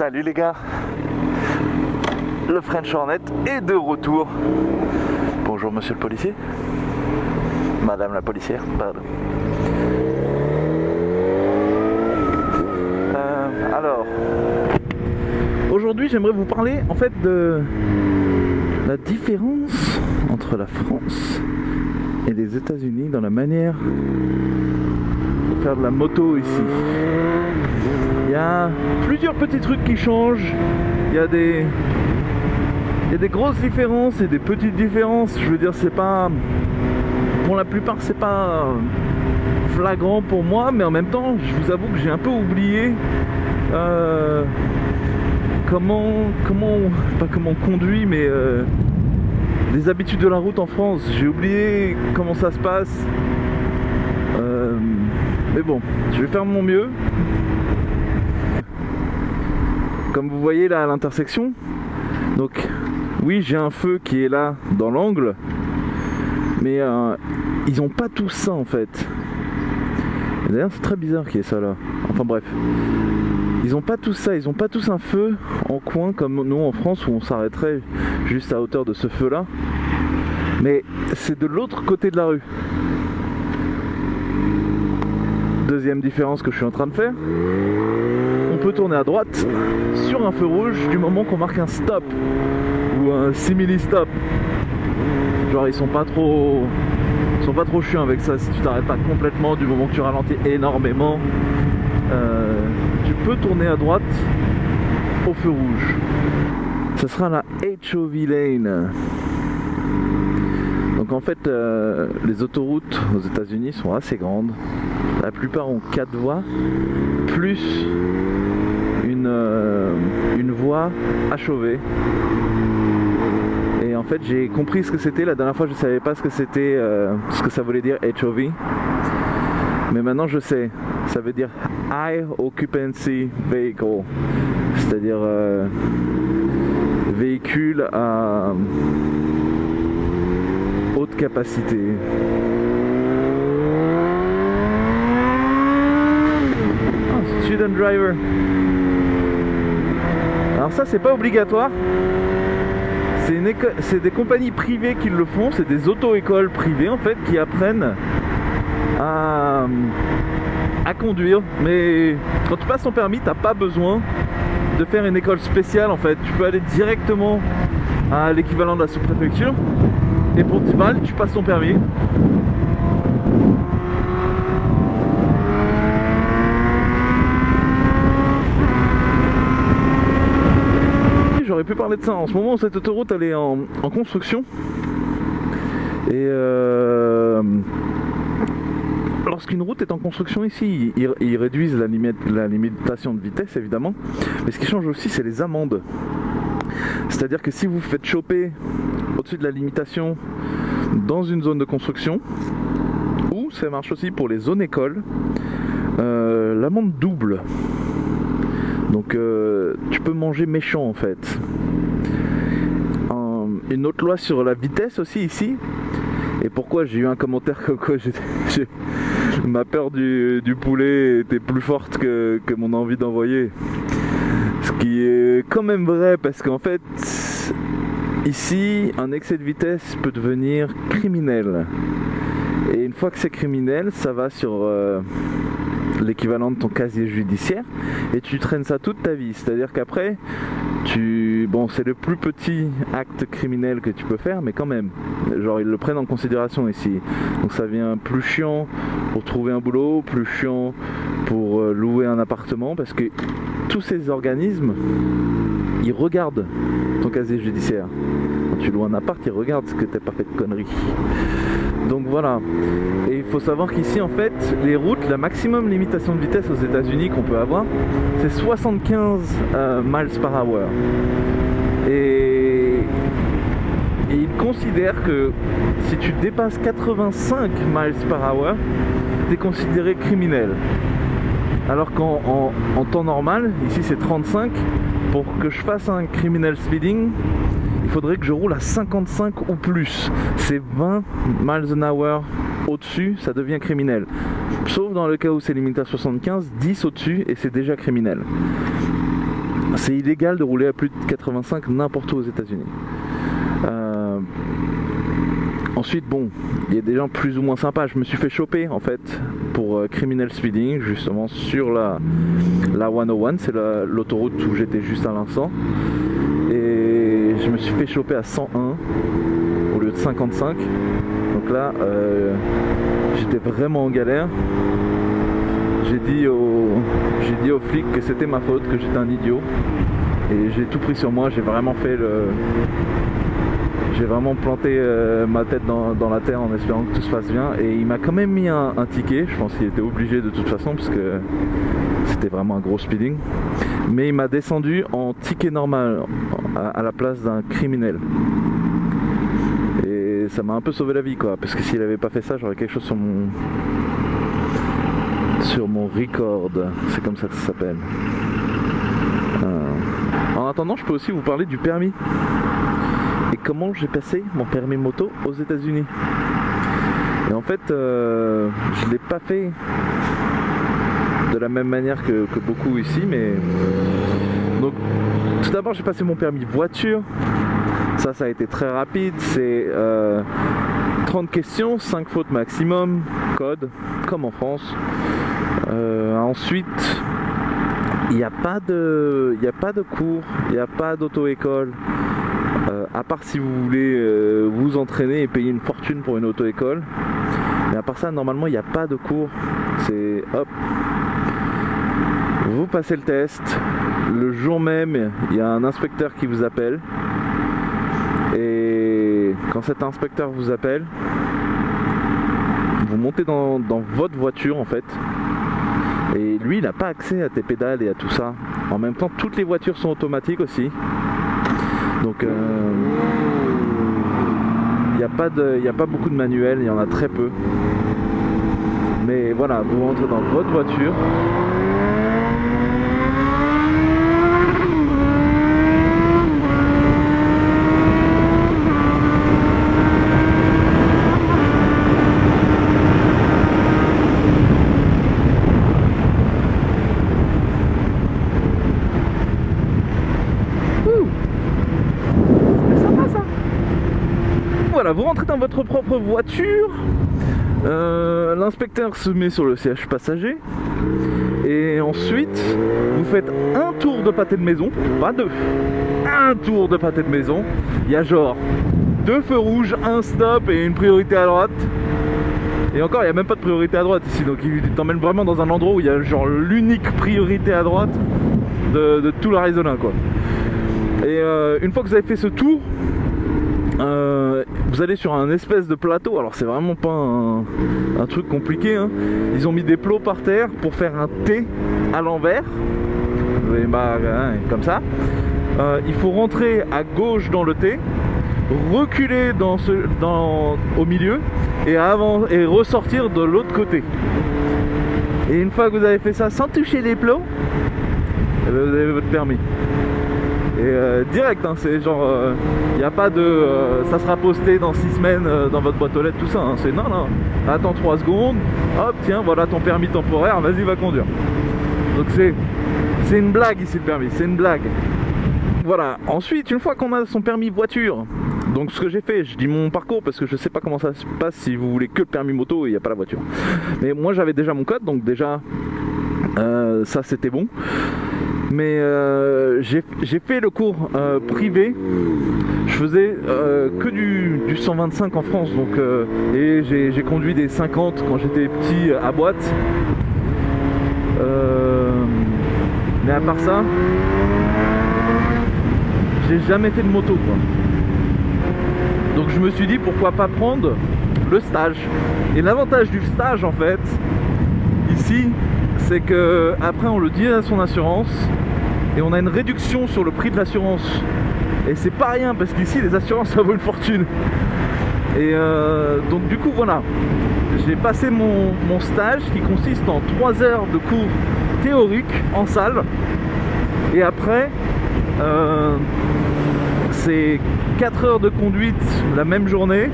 Salut les gars, le French Hornet est de retour. Bonjour monsieur le policier, madame la policière, pardon. Alors, aujourd'hui j'aimerais vous parler en fait de la différence entre la France et les États-Unis dans la manière de faire de la moto ici. Il y a plusieurs petits trucs qui changent, il y a des grosses différences et des petites différences. Je veux dire, c'est pas, pour la plupart c'est pas flagrant pour moi, mais en même temps je vous avoue que j'ai un peu oublié pas comment on conduit, mais les habitudes de la route en France. J'ai oublié comment ça se passe, mais bon, je vais faire mon mieux. Comme vous voyez là à l'intersection, donc oui, j'ai un feu qui est là dans l'angle, mais ils ont pas tous ça en fait. D'ailleurs c'est très bizarre qu'il y ait ça là. Enfin bref, ils ont pas tous ça, ils ont pas tous un feu en coin comme nous en France où on s'arrêterait juste à hauteur de ce feu là, mais c'est de l'autre côté de la rue. Deuxième différence que je suis en train de faire, on peut tourner à droite sur un feu rouge du moment qu'on marque un stop ou un simili-stop. Genre ils sont pas trop chiants avec ça. Si tu t'arrêtes pas complètement, du moment que tu ralentis énormément, tu peux tourner à droite au feu rouge. Ça sera la HOV lane. Donc en fait les autoroutes aux États-Unis sont assez grandes. La plupart ont 4 voies plus une voie HOV. Et en fait j'ai compris ce que c'était. La dernière fois je savais pas ce que c'était, ce que ça voulait dire HOV, mais maintenant je sais. Ça veut dire High Occupancy Vehicle, c'est-à-dire véhicule à haute capacité. Student driver. Alors ça c'est pas obligatoire. C'est des compagnies privées qui le font, c'est des auto-écoles privées en fait qui apprennent à conduire. Mais quand tu passes ton permis, t'as pas besoin de faire une école spéciale en fait. Tu peux aller directement à l'équivalent de la sous-préfecture et pour 10 balles tu passes ton permis. J'aurais pu parler de ça. En ce moment, cette autoroute elle est en construction et lorsqu'une route est en construction ici, ils réduisent la limitation de vitesse évidemment, mais ce qui change aussi c'est les amendes. C'est-à-dire que si vous faites choper au-dessus de la limitation dans une zone de construction, ou ça marche aussi pour les zones écoles, l'amende double. Donc tu peux manger méchant en fait. Une autre loi sur la vitesse aussi ici. Et pourquoi j'ai eu un commentaire comme quoi ma peur du poulet était plus forte que mon envie d'envoyer. Ce qui est quand même vrai parce qu'en fait ici un excès de vitesse peut devenir criminel. Et une fois que c'est criminel, ça va sur l'équivalent de ton casier judiciaire et tu traînes ça toute ta vie. C'est-à-dire qu'après bon, c'est le plus petit acte criminel que tu peux faire, mais quand même, genre ils le prennent en considération ici. Donc ça devient plus chiant pour trouver un boulot, plus chiant pour louer un appartement, parce que tous ces organismes ils regardent ton casier judiciaire. Quand tu loues un appart, ils regardent que t'as pas fait de conneries. Donc voilà. Et il faut savoir qu'ici en fait les routes, la maximum limitation de vitesse aux États-Unis qu'on peut avoir, c'est 75 miles par hour. Et ils considèrent que si tu dépasses 85 miles par hour, tu es considéré criminel. Alors qu'en temps normal, ici c'est 35, pour que je fasse un criminal speeding, il faudrait que je roule à 55 ou plus. C'est 20 miles an hour au-dessus, ça devient criminel. Sauf dans le cas où c'est limité à 75, 10 au-dessus et c'est déjà criminel. c'est illégal de rouler à plus de 85 n'importe où aux États-Unis. Ensuite, bon, il y a des gens plus ou moins sympas. Je me suis fait choper en fait pour criminel speeding, justement sur la 101, c'est l'autoroute où j'étais juste à l'instant. Et je me suis fait choper à 101 au lieu de 55. Donc là, j'étais vraiment en galère. J'ai dit aux flics que c'était ma faute, que j'étais un idiot. Et j'ai tout pris sur moi, j'ai vraiment planté ma tête dans la terre en espérant que tout se passe bien. Et il m'a quand même mis un ticket, je pense qu'il était obligé de toute façon parce que c'était vraiment un gros speeding. Mais il m'a descendu en ticket normal à la place d'un criminel. Et ça m'a un peu sauvé la vie quoi, parce que s'il avait pas fait ça, j'aurais quelque chose sur mon record, c'est comme ça que ça s'appelle. En attendant, je peux aussi vous parler du permis et comment j'ai passé mon permis moto aux États-Unis. Et en fait, je l'ai pas fait de la même manière que beaucoup ici, mais donc tout d'abord j'ai passé mon permis voiture. Ça a été très rapide, c'est 30 questions, 5 fautes maximum, code, comme en France. Ensuite, il n'y a pas de cours, il n'y a pas d'auto-école, à part si vous voulez vous entraîner et payer une fortune pour une auto-école. Mais à part ça, normalement, il n'y a pas de cours. C'est hop, vous passez le test, le jour même, il y a un inspecteur qui vous appelle. Et quand cet inspecteur vous appelle, vous montez dans votre voiture en fait. Et lui, il n'a pas accès à tes pédales et à tout ça. En même temps, toutes les voitures sont automatiques aussi. Donc, il n'y a pas beaucoup de manuels, il y en a très peu. Mais voilà, vous rentrez dans votre voiture. Voilà, vous rentrez dans votre propre voiture, l'inspecteur se met sur le siège passager et ensuite vous faites un tour de pâté de maison, pas deux, un tour de pâté de maison. Il y a genre 2 feux rouges, un stop et une priorité à droite. Et encore, il n'y a même pas de priorité à droite ici, donc il t'emmène vraiment dans un endroit où il y a genre l'unique priorité à droite de tout l'Arizona quoi. Et une fois que vous avez fait ce tour, vous allez sur un espèce de plateau. Alors c'est vraiment pas un truc compliqué hein. Ils ont mis des plots par terre pour faire un T à l'envers, comme ça. Il faut rentrer à gauche dans le T, reculer au milieu et ressortir de l'autre côté. Et une fois que vous avez fait ça sans toucher les plots, vous avez votre permis. Et direct, hein, c'est genre, il n'y a pas de ça sera posté dans 6 semaines dans votre boîte aux lettres, tout ça. Hein, c'est non, attends 3 secondes, hop, tiens, voilà ton permis temporaire, vas-y, va conduire. Donc c'est une blague ici le permis, c'est une blague. Voilà, ensuite, une fois qu'on a son permis voiture, donc ce que j'ai fait, je dis mon parcours parce que je sais pas comment ça se passe si vous voulez que le permis moto et il n'y a pas la voiture. Mais moi j'avais déjà mon code, donc déjà ça c'était bon. Mais j'ai fait le cours privé. Je faisais que du 125 en France, donc et j'ai conduit des 50 quand j'étais petit à boîte. Mais à part ça, j'ai jamais fait de moto quoi. Donc je me suis dit pourquoi pas prendre le stage. Et l'avantage du stage en fait ici, c'est que après on le dit à son assurance et on a une réduction sur le prix de l'assurance. Et c'est pas rien parce qu'ici les assurances ça vaut une fortune. Et donc du coup voilà, j'ai passé mon stage qui consiste en 3 heures de cours théoriques en salle. Et après c'est 4 heures de conduite la même journée.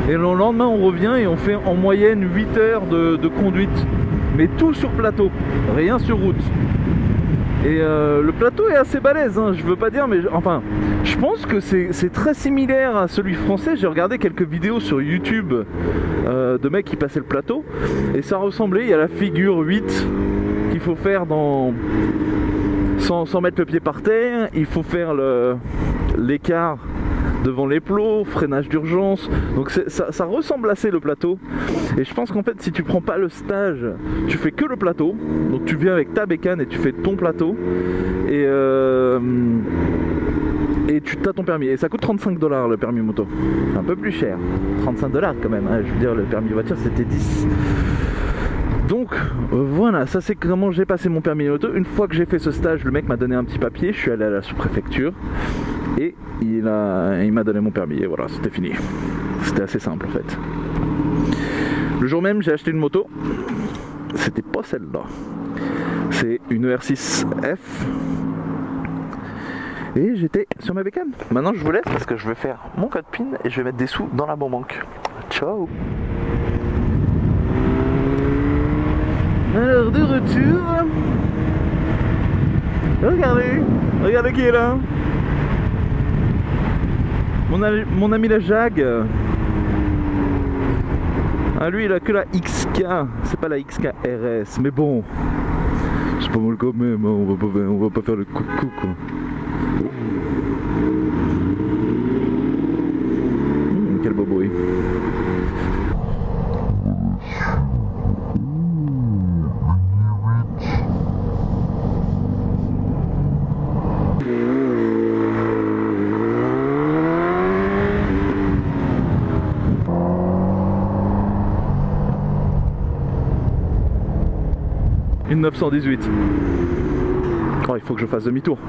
Et le lendemain on revient et on fait en moyenne 8 heures de conduite. Mais tout sur plateau, rien sur route. Et le plateau est assez balèze, hein, je veux pas dire, mais enfin, je pense que c'est très similaire à celui français. J'ai regardé quelques vidéos sur YouTube de mecs qui passaient le plateau, et ça ressemblait. Il y a la figure 8 qu'il faut faire sans mettre le pied par terre. Il faut faire l'écart devant les plots, freinage d'urgence. Donc ça ressemble assez le plateau. Et je pense qu'en fait, si tu prends pas le stage, tu fais que le plateau. Donc tu viens avec ta bécane et tu fais ton plateau. Et tu as ton permis. Et ça coûte 35 $ le permis moto. C'est un peu plus cher. 35 $ quand même, hein. Je veux dire, le permis voiture c'était 10. Donc voilà, ça c'est comment j'ai passé mon permis moto. Une fois que j'ai fait ce stage, le mec m'a donné un petit papier. Je suis allé à la sous-préfecture et il m'a donné mon permis. Et voilà, c'était fini. C'était assez simple en fait. Le jour même, j'ai acheté une moto. C'était pas celle-là. C'est une ER6F. Et j'étais sur ma bécane. Maintenant je vous laisse parce que je vais faire mon code PIN et je vais mettre des sous dans la banque. Ciao. Alors de retour. Regardez qui est là. Mon ami la Jag. Ah lui il a que la XK. C'est pas la XK RS. Mais bon, c'est pas mal quand même, hein. On va pas faire le coucou quoi. Quel beau bruit. Une 918. Oh, il faut que je fasse demi-tour.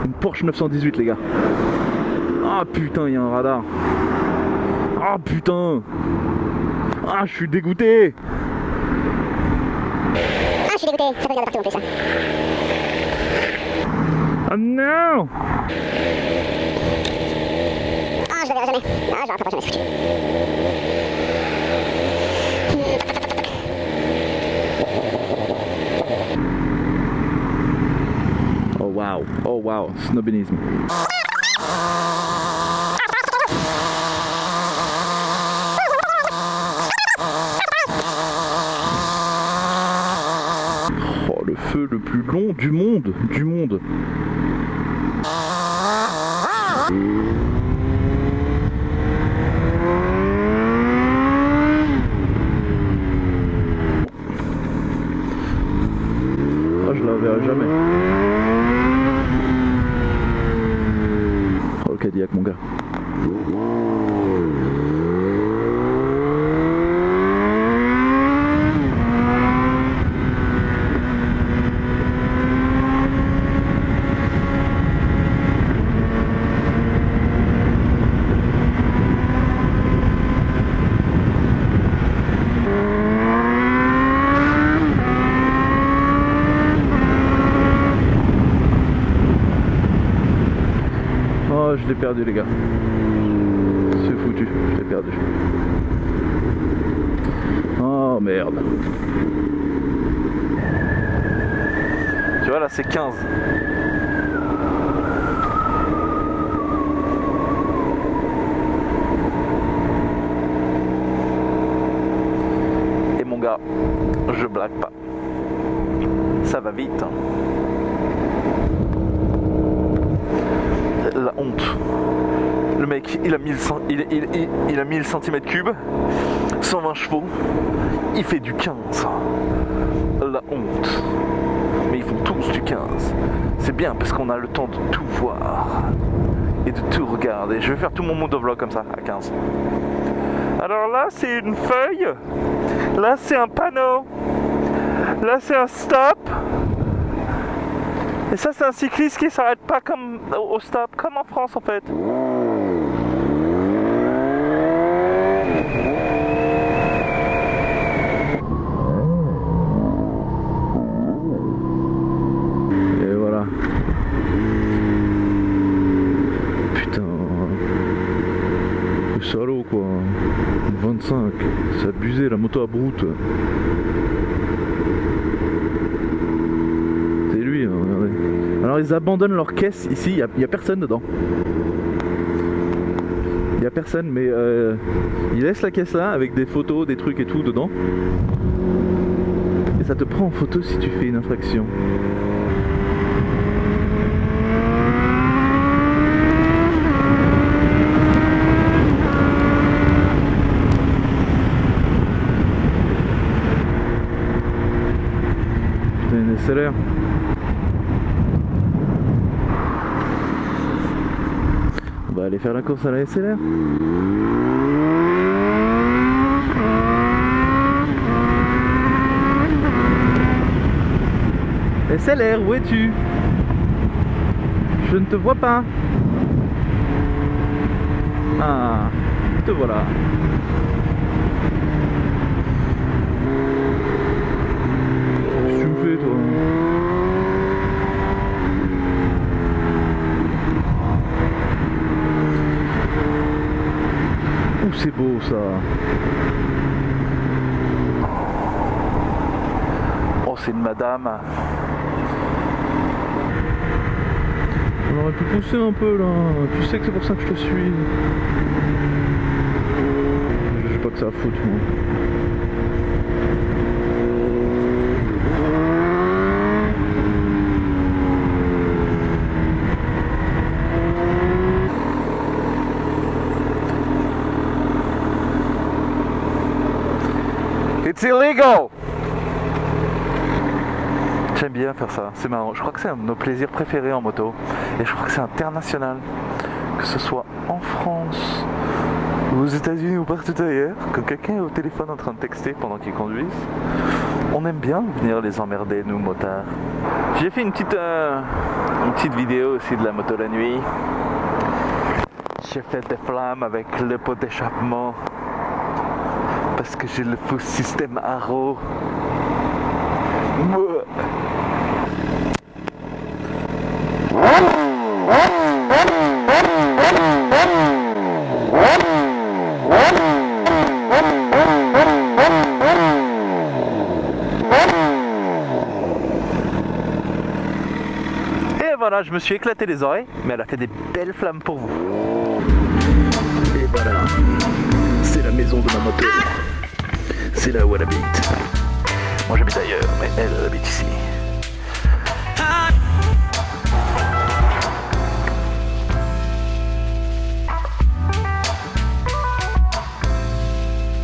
Une Porsche 918 les gars. Ah putain, il y a un radar. Ah putain. Ah, je suis dégoûté. Ah, je suis dégoûté, ça peut venir de partout en plus. Hein. Ah non. Ah, je le verrai jamais. Ah, je le rattraperai jamais ce truc. Oh wow, snobinisme. Oh, le feu le plus long du monde, Ah, je la verrai jamais. Oh, le Cadillac, mon gars. Oh, je l'ai perdu les gars. C'est foutu, je l'ai perdu. Oh merde. Tu vois là c'est 15. Et mon gars, je blague pas. Ça va vite. Hein. La honte. Le mec, il a 1000 cm3, 120 chevaux, il fait du 15. La honte. Mais ils font tous du 15. C'est bien parce qu'on a le temps de tout voir et de tout regarder. Je vais faire tout mon motovlog comme ça, à 15. Alors là, c'est une feuille. Là, c'est un panneau. Là, c'est un stop. Et ça c'est un cycliste qui s'arrête pas comme au stop, comme en France en fait. Et voilà. Putain. Le salaud quoi. 25. C'est abusé la moto à broute. C'est lui hein. Alors ils abandonnent leur caisse ici, il y a personne dedans. Il y a personne, mais ils laissent la caisse là avec des photos, des trucs et tout dedans. Et ça te prend en photo si tu fais une infraction. Putain, une SLR. On va aller faire la course à la SLR. SLR, où es-tu? Je ne te vois pas. Ah, te voilà. Qu'est-ce que tu me fais, toi? Ouh, c'est beau ça. Oh, c'est une madame. On aurait pu pousser un peu là. Tu sais que c'est pour ça que je te suis. Je sais pas que ça a foutre moi. It's illegal! J'aime bien faire ça, c'est marrant. Je crois que c'est un de nos plaisirs préférés en moto. Et je crois que c'est international. Que ce soit en France, ou aux États-Unis ou partout ailleurs. Quand quelqu'un est au téléphone en train de texter pendant qu'il conduise, on aime bien venir les emmerder, nous motards. J'ai fait une petite vidéo aussi de la moto la nuit. J'ai fait des flammes avec le pot d'échappement. Parce que j'ai le faux système Haro. Et voilà, je me suis éclaté les oreilles, mais elle a fait des belles flammes pour vous. Et voilà, c'est la maison de ma moto. C'est là où elle habite. Moi j'habite ailleurs, mais elle habite ici.